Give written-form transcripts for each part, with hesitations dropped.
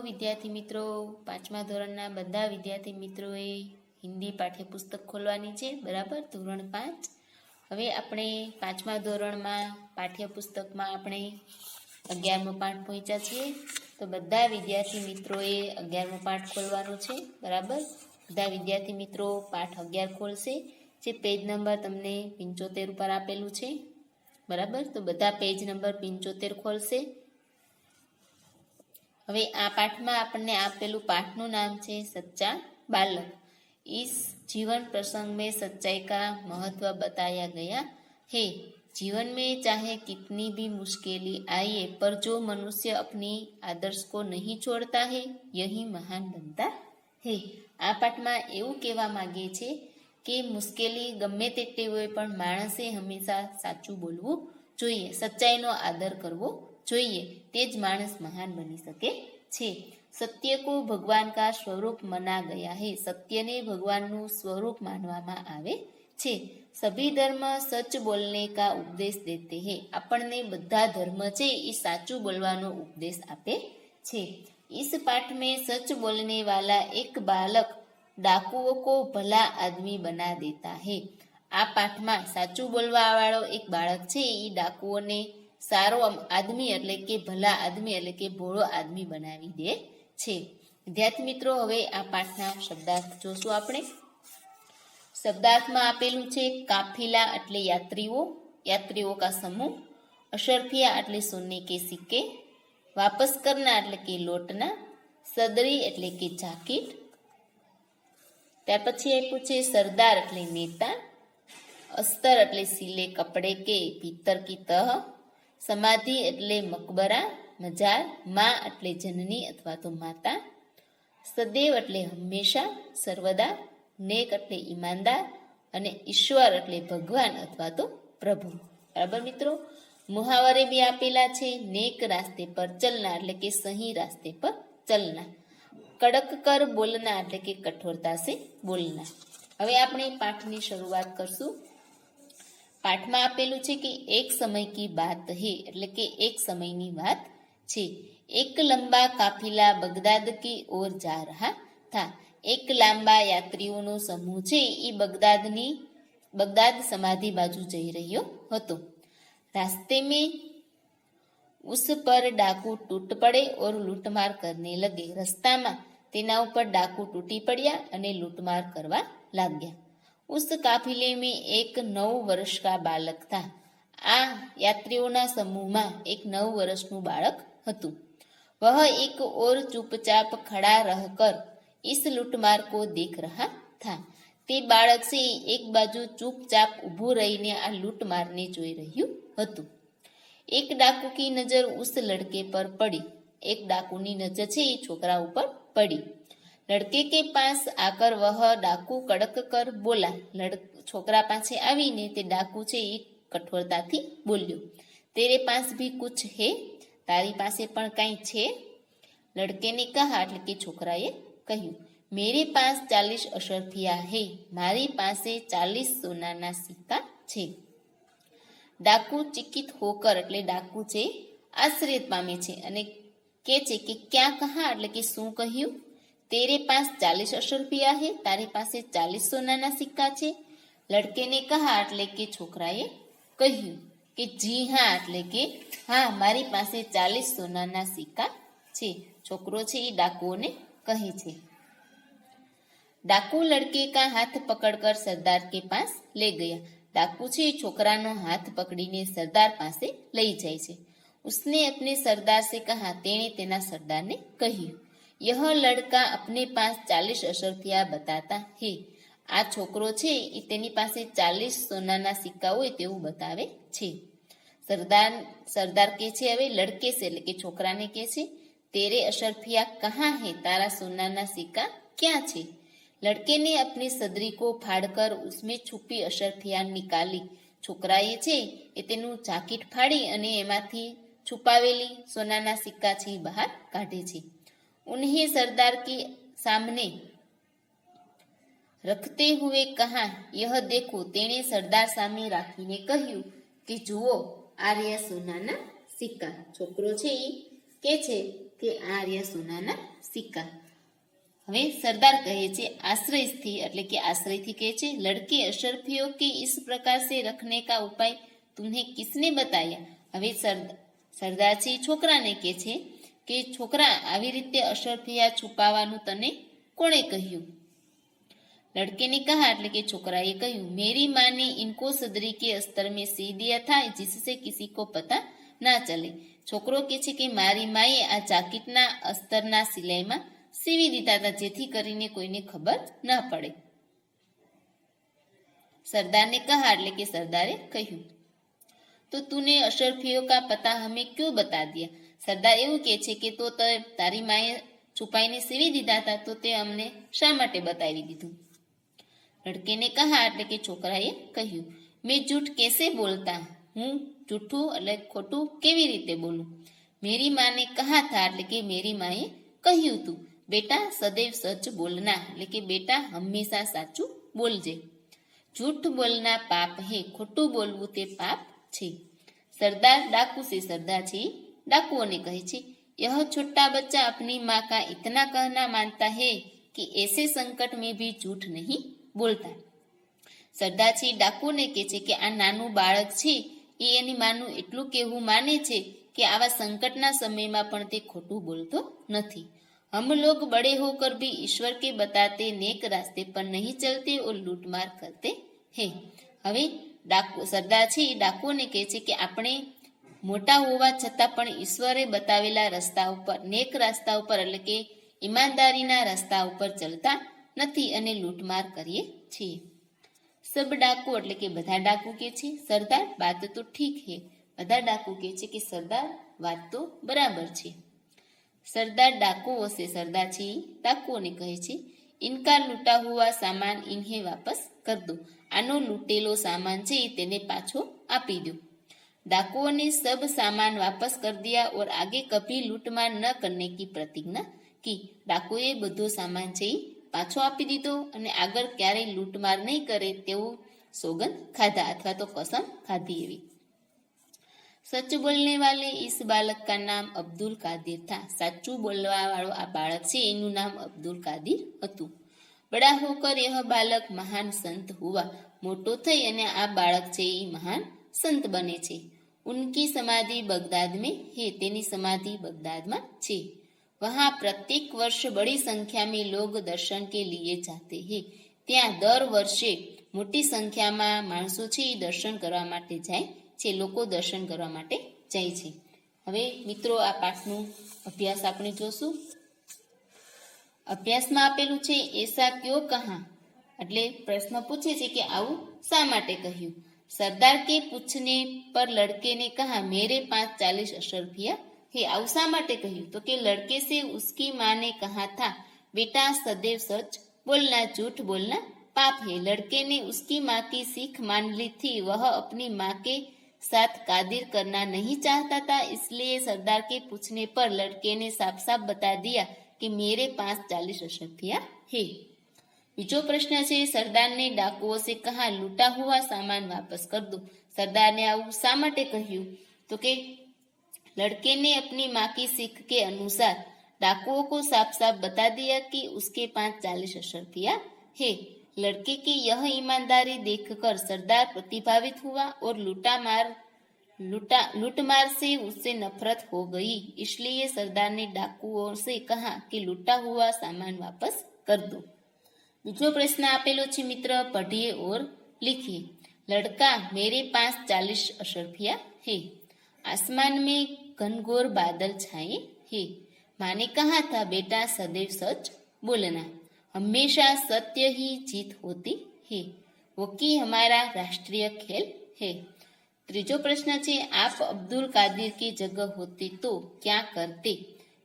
વિદ્યાર્થી મિત્રો, પાંચમા ધોરણના બધા વિદ્યાર્થી મિત્રોએ હિન્દી પાઠ્યપુસ્તક ખોલવાની છે, બરાબર. ધોરણ 5. હવે આપણે પાંચમા ધોરણમાં પાઠ્યપુસ્તકમાં આપણે 11મો પાઠ પહોંચ્યા છીએ. તો બધા વિદ્યાર્થી મિત્રોએ 11મો પાઠ ખોલવાનો છે, બરાબર. બધા વિદ્યાર્થી મિત્રો પાઠ 11 ખોલશે, જે પેજ નંબર તમને 75 ઉપર આપેલું છે, બરાબર. તો બધા પેજ નંબર 75 ખોલશે. હવે આ પાઠમાં આપણને આપેલું પાઠનું નામ છે सच्चा बालक। इस जीवन प्रसंग में सच्चाई का महत्व बताया गया है। जीवन में चाहे कितनी भी मुश्किलें आए, पर जो मनुष्य अपनी आदर्श को नहीं छोड़ता है, यही महान बनता है। આ પાઠમાં એવું કહેવા માંગે છે કે મુશ્કેલી ગમે તેટલી હોય પણ માણસે હંમેશા સાચું બોલવું જોઈએ, સચ્ચાઈનો આદર કરવો જોઈએ, તે જ માણસ મહાન બની શકે છે। સત્ય કો ભગવાન કા સ્વરૂપ માના ગયા હે, સત્યને ભગવાનનું સ્વરૂપ માનવામાં આવે છે। સભી ધર્મ સચ બોલને કા ઉપદેશ દેતે હે, આપણને બધા ધર્મ છે એ સાચું બોલવાનો ઉપદેશ આપે છે। इस पाठ में सच बोलने वाला एक बालक डाकुओं को भला आदमी बना देता है। આ પાઠમાં સાચું બોલવા વાળો એક બાળક છે એ ડાકુઓને સારો આદમી એટલે કે ભલા આદમી એટલે કે ભોળો આદમી બનાવી દે છે। વિદ્યાર્થી મિત્રો, હવે આ પાઠના શબ્દાર્થ જોશું આપણે। શબ્દાર્થમાં આપેલું છે કાફિલા એટલે યાત્રીઓ, યાત્રીઓ કા સમૂહ, અશરફિયા એટલે સોને કે સિક્કે, વાપસ કરના એટલે કે લોટના, સદરી એટલે કે જાકીટ, ત્યાર પછી આપ્યું છે સરદાર એટલે નેતા, अस्तर એટલે सीले कपड़े के भीतर की तह, समाधि એટલે મકબરા, મજાર, માં એટલે જનની અથવા તો માતા, સદૈવ એટલે હંમેશા, સર્વદા, નેક એટલે ઈમાનદાર અને ઈશ્વર એટલે ભગવાન અથવા તો પ્રભુ, બરાબર મિત્રો। મુહાવરે બી આપેલા છે, નેક રાસ્તે પર ચલના એટલે કે સહી રાસ્તે પર ચલના, કડક કર બોલના એટલે કે કઠોરતા સે બોલના। હવે આપણે પાઠની શરૂઆત કરશું। પાઠમાં આપેલું છે કે એક સમય કી બાત હે એટલે કે એક સમયની વાત છે। એક લંબા કાફિલા બગદાદ કી ઓર જા રહા થા, એક લાંબા યાત્રીઓનો સમૂહ છે એ બગદાદ સમાધિ બાજુ જઈ રહ્યો હતો। रास्ते में उस पर डाकू टूट पड़े और लूटमार करने लगे, रस्ताમાં તેના ઉપર ડાકુ તૂટી પડ્યા અને લૂંટમાર કરવા લાગ્યા। उस काफिले में एक 9 वर्ष का बालक था, આ યાત્રીઓના સમૂહમાં એક 9 વર્ષનું બાળક હતું। वह एक और चुपचाप खड़ा रहकर इस लूटमार को देख रहा था, તે બાળક છે એક બાજુ ચૂપચાપ ઊભું રહીને આ લૂંટમારને જોઈ રહ્યું હતું। એક ડાકુ કી નજર ઉસ લડકે પર પડી, એક ડાકુની નજર છે એ છોકરા ઉપર પડી। લડકે કે પાસ આકર વહ ડાકુ કડક કર બોલા, છોકરા પાસે આવીને તે ડાકુ છે એ કઠોરતાથી બોલ્યો। તેરે પાસ ભી કુછ હે, તારી પાસે પણ કાંઈ છે? લડકેને કહા એટલે કે છોકરાએ કહ્યું, મેરે પાસ 40 અશરફિયા હે, મારી પાસે 40 સોનાના સિક્કા છે। ડાકુ ચિકિત હોકર એટલે ડાકુ છે આશ્ચર્ય પામે છે અને કે છે કે ક્યાં કહા એટલે કે શું કહ્યું? તેરે પાસ 40 અશરફિયા હે, તારી પાસે 40 સોનાના સિક્કા છે। લડકેને કહા એટલે કે છોકરાએ કહ્યું કે જી હા એટલે કે હા, મારી પાસે 40 સોનાના સિક્કા છે। છોકરો છે એ ડાકુઓને કહે છે। ડાકુ લડકે કા હાથ પકડકર સરદાર કે પાસ લે ગયા, ડાકુ છે છોકરાનો હાથ પકડીને સરદાર પાસે લઈ જાય છે। उसने अपने सरदार से कहा, તેણે તેના સરદારને કહ્યું, यह लड़का अपने पास 40 अशरफिया बताता है, આ છોકરો છે એ તેની પાસે 40 સોનાના સિક્કા હોય તેવું બતાવે છે। સરદાર કે છે હવે લડકે છે એટલે કે છોકરાને કે છે, તેરે અશરફિયા કહાં હે, તારા સોનાના સિક્કા ક્યાં છે? लड़के ने अपनी सदरी को फाड़कर उसमें छुपी अशरफिया निकाली, છોકરાએ છે એ તેનું જાકીટ ફાડી અને એમાંથી છુપાવેલી સોનાના સિક્કા છે બહાર કાઢે છે। उन्हें सरदार के सामने रखते हुए कहा, यह देखो, तेणे सरदार साમે રાખીને કહ્યું કે જુઓ, આ રહ્યા સોનાના સિક્કા। છોકરો છે એ કે છે કે આ રહ્યા સોનાના સિક્કા। હવે સરદાર કહે છે આશ્રયથી એટલે કે આશ્રયથી કહે છે લડકે અશરફियों के इस प्रकार से रखने का उपाय तुम्हें किसने बताया। હવે સરદારજી છોકરાને કહે છે કે છોકરા આવી રીતે અશરફિયા છુપાવવાનું તને કોણે કહ્યું। लड़के ने कहा એટલે કે છોકરાએ કહ્યું मेरी माँ ने इनको सदरी के अस्तर में सी दिया था जिससे किसी को पता ना चले। છોકરો કહે છે કે મારી માએ આ જાકીટના અસ્તરના સિલાઈમાં સીવી દીધા હતા જેથી કરીને કોઈને ખબર ન પડે। સરદારને કહા એટલે કે સરદારે કહ્યું તો તુને અશરફિयों का पता हमें क्यों बता दिया। સરદાર એવું કહે છે કે તો તારી માએ છુપાઈને સીવી દીધા હતા તો તે અમને શા માટે બતાવી દીધું। લડકે ને કહા એટલે કે છોકરાએ કહ્યું મેં જૂઠ કેસે બોલતા હું જૂઠું એટલે ખોટું કેવી રીતે બોલું। મેરી માને કહા થા એટલે કે મેરી માએ કહ્યું તું બેટા સદૈવ સચ બોલના એટલે કે બેટા હંમેશા સાચું બોલજે। જૂઠ બોલના પાપ હે ખોટું બોલવું તે પાપ છે। સરદાર ડાકુ से सरदार जी डाकुओं કહે છે यह छोटा बच्चा अपनी माँ का इतना कहना मानता है कि ऐसे संकट में भी झूठ नहीं बोलता। સરદારજી ડાકુને કહે છે કે આ નાનું બાળક છે એ એની માનું એટલું કહેવું માને છે કે આવા સંકટના સમયમાં પણ તે ખોટું બોલતો નથી। हम लोग बड़े होकर भी ईश्वर के बताते नेक रास्ते पर नहीं चलते और लूटमार करते हैं। હવે સરદાર છે એ ડાકુને કહે છે કે આપણે મોટા હોવા છતાં પણ ઈશ્વરે બતાવેલા રસ્તા ઉપર નેક રસ્તા ઉપર એટલે કે ઈમાનદારીના રસ્તા ઉપર ચાલતા નથી અને લૂંટમાર કરીએ છીએ। સબ ડાકુ એટલે કે બધા ડાકુ કે છે સરદાર બાત તો ઠીક હે। બધા ડાકુ કે છે કે સરદાર વાત તો બરાબર છે। સરદાર ડાકુઓ से सरदार जी ડાકુઓને કહે છે ઇનકા લૂંટા હુઆ સામાન ઇન્હે વાપસ કર દો। આનો લૂંટેલો સામાન છે તેને પાછો આપી દો। डाकुओं ने सब सामान वापस कर दिया और आगे कभी लूटमार न करने की प्रतिज्ञा की। डाकुए બધો સામાન છે પાછો આપી દીધો અને આગળ ક્યારેય લૂંટમાર નહીં કરે તેવું સોગંદ ખાધા અથવા તો કસમ ખાધી એવી। सच बोलने वाले इस बालक का नाम अब्दुल कादिर था। સાચું બોલવા વાળો આ બાળક છે એનું નામ અબ્દુલ કાદિર હતું। बड़ा होकर यह बालक महान संत हुआ। મોટો થઈ અને આ બાળક છે એ મહાન સંત બને છે। उनकी समाधि बगदाद में है। तेनी समाधि बगदाद में छे। वहाँ प्रत्येक वर्ष बड़ी संख्या में लोग दर्शन के लिए जाते हैं। ત્યાં દર વર્ષે મોટી સંખ્યામાં માણસો છે એ દર્શન કરવા માટે જાય છે। લોકો દર્શન કરવા માટે જાય છે। હવે મિત્રો આ પાઠનું અભ્યાસ આપણે જોશું। અભ્યાસમાં આપેલું છે એસા ક્યો કહા એટલે પ્રશ્ન પૂછે છે કે આવું શા માટે કહ્યું। सरदार के पूछने पर लड़के ने कहा मेरे पास 40 अशरफिया है। આવું શા માટે કહ્યું તો કે लड़के से उसकी माँ ने कहा था बेटा सदैव सच बोलना झूठ बोलना पाप है। लड़के ने उसकी माँ की सीख मान ली थी। वह अपनी माँ के साथ कादिर करना नहीं चाहता था। इसलिए सरदार के पूछने पर लड़के ने साफ साफ बता दिया कि मेरे पास 40 अशरफिया है। बीजो प्रश्न है सरदार ने डाकुओं से कहा लूटा हुआ सामान वापस कर दो। सरदार ने आવું શા માટે કહ્યું તો કે लड़के ने अपनी माँ की सीख के अनुसार डाकुओं को साफ साफ बता दिया कि उसके पास 40 अशरफिया है। लड़के की यह ईमानदारी देखकर सरदार प्रतिभावित हुआ और लूटमार से उससे नफरत हो गई। इसलिए सरदार ने डाकुओं से कहा कि लूटा हुआ सामान वापस कर दो। दूसरो प्रश्न आपेलो छे मित्र पढ़िए और लिखिए। लड़का मेरे पास 40 अशरफिया है। आसमान में घनघोर बादल छाए है। माँ ने कहा था बेटा सदैव सच बोलना। हमेशा सत्य ही जीत होती है। हॉकी हमारा राष्ट्रीय खेल है। ત્રીજો પ્રશ્ન છે આપ અબ્દુલ કાદિર की जगह होते तो क्या करते।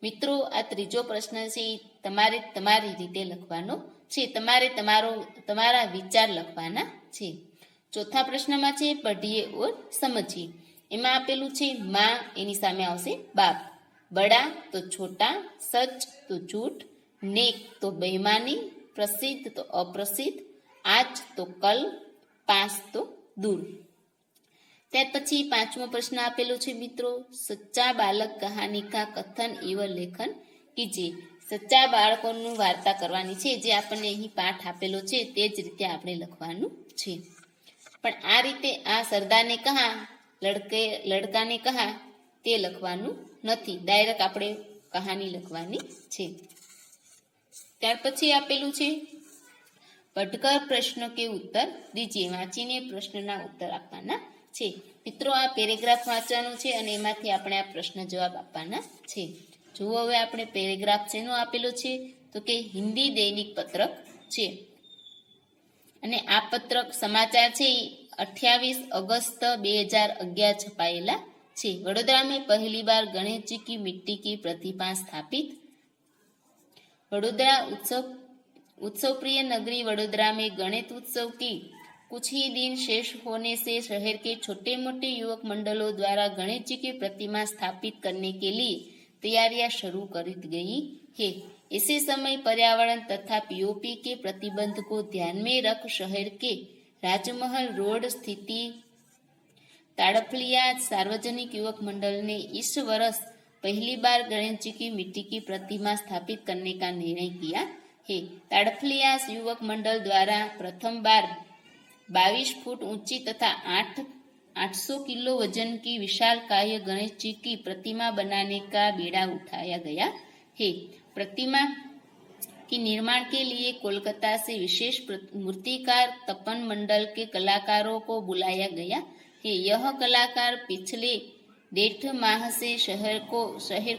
મિત્રો આ ત્રીજો પ્રશ્ન છે તમારે તમારી રીતે લખવાનો છે। તમારે તમારા વિચાર લખવાના છે। ચોથા પ્રશ્નમાં છે પઢીએ ઓર સમજીએ। એમાં આપેલું છે માં એની સામે આવશે બાપ, બડા તો છોટા, સચ તો झूठ, नेक तो बेईमानी, प्रसिद्ध तो अप्रसिद्ध, आज तो कल, पास तो दूर। ત્યાર પછી 5મો પ્રશ્ન આપેલો છે મિત્રો, સચ્ચા બાલક કહાની કા કથન એવ લેખન કીજીએ. સચ્ચા બાળકોનું વાર્તા કરવાની છે, જે આપણને અહીં પાઠ આપેલો છે તે જ રીતે આપણે લખવાનું છે. પણ આ રીતે આ સરદારને કહા, લડકાને કહા તે લખવાનું નથી, ડાયરેક્ટ આપણે કહાની લખવાની છે. ત્યાર પછી આપેલું છે, પઢકર પ્રશ્ન કે ઉત્તર દીજીએ. વાંચીને પ્રશ્નના ઉત્તર આપવાના છે. મિત્રો આ પેરેગ્રાફ વાંચવાનું છે અને એમાંથી આપણે આ પ્રશ્ન જવાબ આપવાના છે. જુઓ હવે આપણે પેરેગ્રાફ શેનો આપેલો છે, તો કે હિન્દી દૈનિક પત્રક છે અને આ પત્રક સમાચાર છે એ 28 अगस्त 2011 छपाયેલા છે. वडोदरा में पहली बार गणेश जी की मिट्टी की प्रतिमा स्थापित. वडोदरा उत्सव प्रिय नगरी वडोदरा में गणेश उत्सव की कुछ ही दिन शेष होने से शहर के छोटे मोटे युवक मंडलों द्वारा गणेश जी की प्रतिमा स्थापित करने के लिए तैयारियां शुरू कर दी गई है. इसी समय पर्यावरण तथा पीओपी के प्रतिबंध को ध्यान में रख शहर के राजमहल रोड स्थित ताड़फलिया सार्वजनिक युवक मंडल ने इस वर्ष पहली बार गणेश जी की मिट्टी की प्रतिमा स्थापित करने का निर्णय किया है. ताड़फलिया युवक मंडल द्वारा प्रथम बार 22 फुट ऊंची तथा 800 किलो वजन की विशालकाय गणेश जी की प्रतिमा बनाने का बीड़ा उठाया गया है. प्रतिमा के निर्माण के लिए कोलकाता से विशेष मूर्तिकार तपन मंडल के कलाकारों को बुलाया गया है. यह कलाकार पिछले 1.5 माह से शहर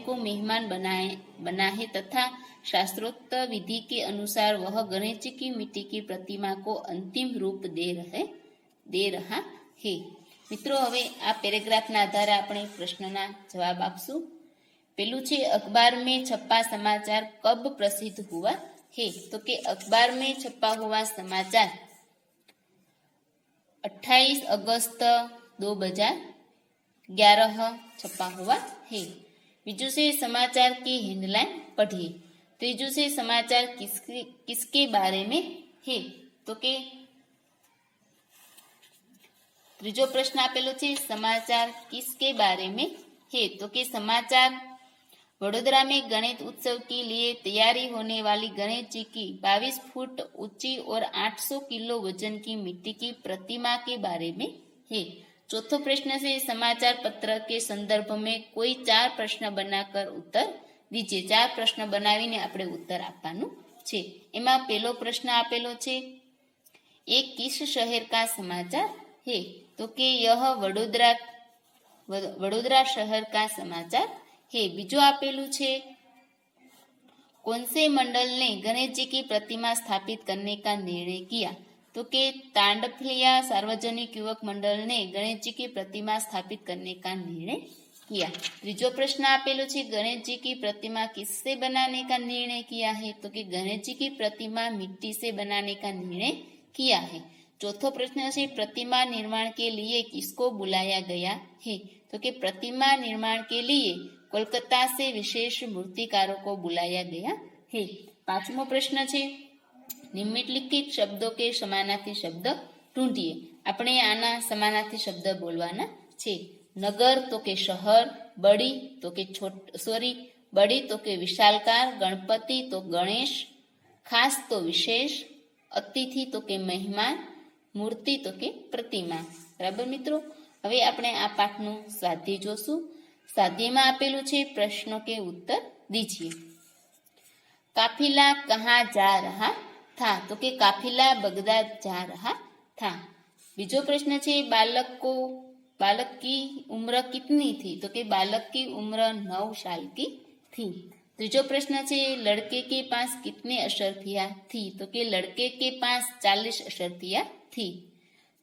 को मेहमान बना है तथा शास्त्रोक्त विधि के अनुसार वह गणेश जी की मिट्टी की प्रतिमा को अंतिम रूप दे रहा है. મિત્રો હવે આ પેરેગ્રાફના આધારે આપણે પ્રશ્નના જવાબ આપશું. પેલું છે, અખબાર में छपा समाचार कब प्रसिद्ध हुआ है, तो कि अखबार में छपा हुआ समाचार 28 अगस्त 2011 छपा हुआ है. बीजू से समाचार की हेडलाइन पढ़िए. त्रीजू से समाचार किसके बारे में है, तो कि ત્રીજો પ્રશ્ન આપેલો છે, समाचार किसके बारे में है, तो कि समाचार वडोदरा में गणेश उत्सव के लिए तैयारी होने वाली गणेश जी की 22 फुट ऊंची और 800 किलो वजन की मिट्टी की प्रतिमा के बारे में है. चौथो प्रश्न से समाचार पत्र के संदर्भ में कोई 4 प्रश्न बनाकर उत्तर दीजिए. 4 प्रश्न बनावीने આપણે उत्तर આપવાનું છે. એમાં પહેલો પ્રશ્ન આપેલો છે, एक किस शहर का समाचार है, तो कि यह वडोदरा शहर का समाचार है. बीजो आपेलू छे, कौन से मंडल ने गणेश जी की प्रतिमा स्थापित करने का निर्णय किया, तो कि तांडफलिया सार्वजनिक युवक मंडल ने गणेश जी की प्रतिमा स्थापित करने का निर्णय किया. त्रीजो प्रश्न आपेलो छे, गणेश जी की प्रतिमा किससे बनाने का निर्णय किया है, तो कि गणेश जी की प्रतिमा मिट्टी से बनाने का निर्णय किया है. चौथो प्रश्न है, प्रतिमा निर्माण के लिए किसको बुलाया गया है, तो कि प्रतिमा निर्माण के लिए कोलकाता से विशेष मूर्तिकारों को बुलाया गया है. 5मो प्रश्न है, निम्नलिखित शब्दों के समानार्थी शब्द ढूंढिए. આપણે આના સમાનાર્થી શબ્દ બોલવાના છે. નગર તો કે શહેર, બડી તો કે બડી તો કે વિશાલકાર, ગણપતિ તો ગણેશ, ખાસ તો વિશેષ, અતિથિ તો કે મહેમાન, મૂર્તિ તો કે પ્રતિમા. બરાબર મિત્રો, હવે આપણે આ પાઠનું સ્વાધ્યાય જોશું. સ્વાધ્યાયમાં આપેલું છે, પ્રશ્નો કે ઉત્તર દીજીએ. काफिला कहाँ जा रहा था, तो कि काफिला बगदाद जा रहा था. बीजो प्रश्न है, बालक की उम्र कितनी थी, तो कि बालक की उम्र 9 साल की थी. तीजो प्रश्न है, लड़के के पास कितने अशर्फिया थी, तो कि लड़के के पास 40 अशर्फिया थी.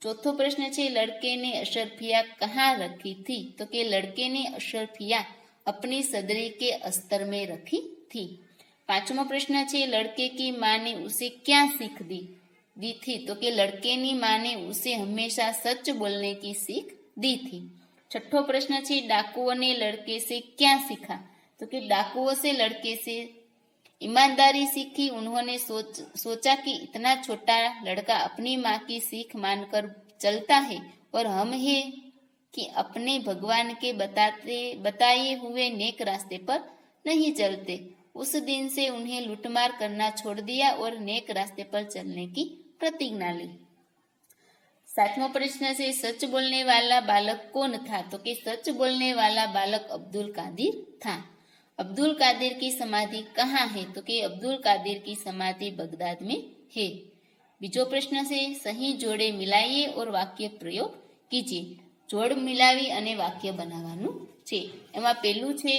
चौथो प्रश्न है, लड़के ने अशर्फिया कहाँ रखी थी, तो कि लड़के ने अशर्फिया अपनी सदरी के अस्तर में रखी थी. 5मो प्रश्न है, लड़के की माँ ने उसे क्या सीख दी थी, तो कि लड़के की माँ ने उसे हमेशा सच बोलने की सीख दी थी. 6ठो प्रश्न है, डाकुओं ने लड़के से क्या सीखा, तो कि डाकुओं से लड़के से ईमानदारी सीखी. उन्होंने सोचा कि इतना छोटा लड़का अपनी माँ की सीख मानकर चलता है और कि अपने भगवान के बताए हुए नेक रास्ते पर नहीं चलते। उस दिन से उन्हें लूटमार करना छोड़ दिया और नेक रास्ते पर चलने की प्रतिज्ञा ली। 7वां प्रश्न से सच बोलने वाला बालक कौन था? तो कि सच बोलने वाला बालक अब्दुल कादिर था। अब्दुल कादिर की समाधि कहाँ है? तो कि अब्दुल कादिर की समाधि बगदाद में है। बीजो प्रश्न से सही जोड़े मिलाइए और वाक्य प्रयोग कीजिए। जोड़ मिलावी અને વાક્ય બનાવવાનું છે। એમાં પહેલું છે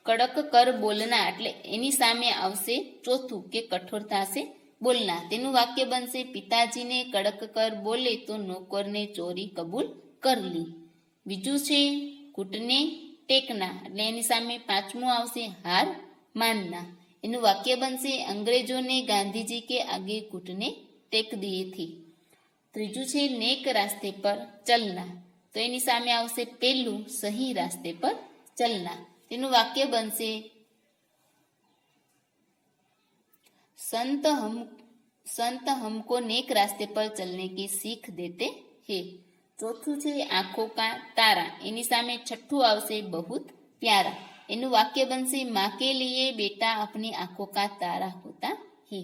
કડક કર બોલના, એટલે એની સામે આવશે ચોથું કે કઠોરતા से બોલના। તેનું વાક્ય બનશે પિતાજીને કડક કર બોલે તો નોકરને ચોરી કબૂલ કર લી। બીજું છે ઘૂંટને ટેકના, એટલે એની સામે પાંચમું આવશે હાર માનના। એનું વાક્ય બનશે અંગ્રેજોને ગાંધીજી કે આગે ઘૂંટને ટેક દિए थे। ત્રીજું છે નેક રાસ્તે પર ચલના, તો એની સામે આવશે પહેલું સહી રાસ્તે પર ચલના। તેનું વાક્ય બનશે संत हमको नेक रास्ते पर चलने की सीख देते हैं। ચોથું છે આંખો કા તારા, એની સામે છઠ્ઠું આવશે बहुत प्यारा। એનું વાક્ય બનશે माँ के लिए बेटा अपनी आंखों का तारा होता है।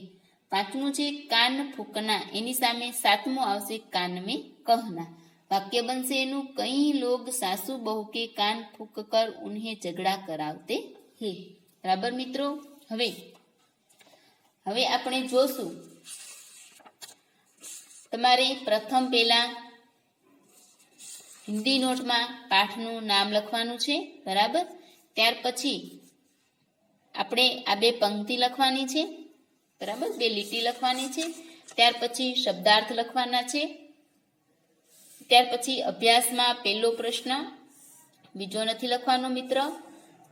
પાંચમું છે કાન ફૂકના, એની સામે સાતમું આવશે કાન में कहना। વાક્ય બનશે એનું કઈ લોગ સાસુ બહુ કે કાન ફૂક કર ઉન્हें ઝઘડા કરાવતે હે। બરાબર મિત્રો, હવે આપણે જોશું તમારે પ્રથમ પહેલા હિન્દી નોટમાં પાઠનું નામ લખવાનું છે, બરાબર। ત્યાર પછી આપણે આ બે પંક્તિ લખવાની છે, બરાબર, બે લીટી લખવાની છે। ત્યાર પછી શબ્દાર્થ લખવાના છે। ત્યાર પછી અભ્યાસમાં પહેલો પ્રશ્ન, બીજો નથી લખવાનો મિત્ર,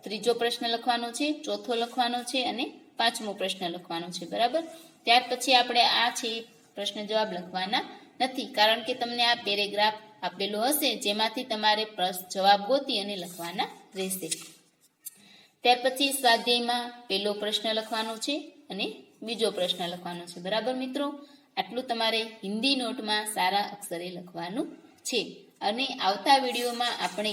ત્રીજો પ્રશ્ન લખવાનો છે, ચોથો લખવાનો છે અને પાંચમો પ્રશ્ન લખવાનો છે, બરાબર। ત્યાર પછી આપણે આ છે પ્રશ્ન જવાબ લખવાના નથી, કારણ કે તમને આ પેરેગ્રાફ આપેલો હશે જેમાંથી તમારે જવાબ ગોતી અને લખવાના રહેશે। ત્યાર પછી સ્વાધ્યાયમાં પહેલો પ્રશ્ન લખવાનો છે અને બીજો પ્રશ્ન લખવાનો છે, બરાબર મિત્રો। આટલું તમારે હિન્દી નોટમાં સારા અક્ષરે લખવાનું છે। અને આવતા વિડીયોમાં આપણે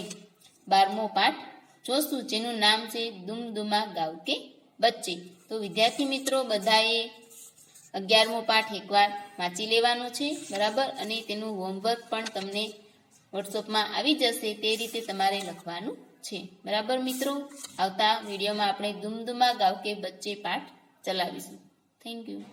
12મો પાઠ જોશું, જેનું નામ છે દુમદુમા ગાંવ કે બચ્ચે। તો વિદ્યાર્થી મિત્રો બધાએ 11મો પાઠ એકવાર વાંચી લેવાનો છે, બરાબર। અને તેનું હોમવર્ક પણ તમને વોટ્સઅપમાં આવી જશે, તે રીતે તમારે લખવાનું છે, બરાબર મિત્રો। આવતા વિડીયોમાં આપણે દુમદુમા ગાંવ કે બચ્ચે પાઠ ચલાવીશું। Thank you.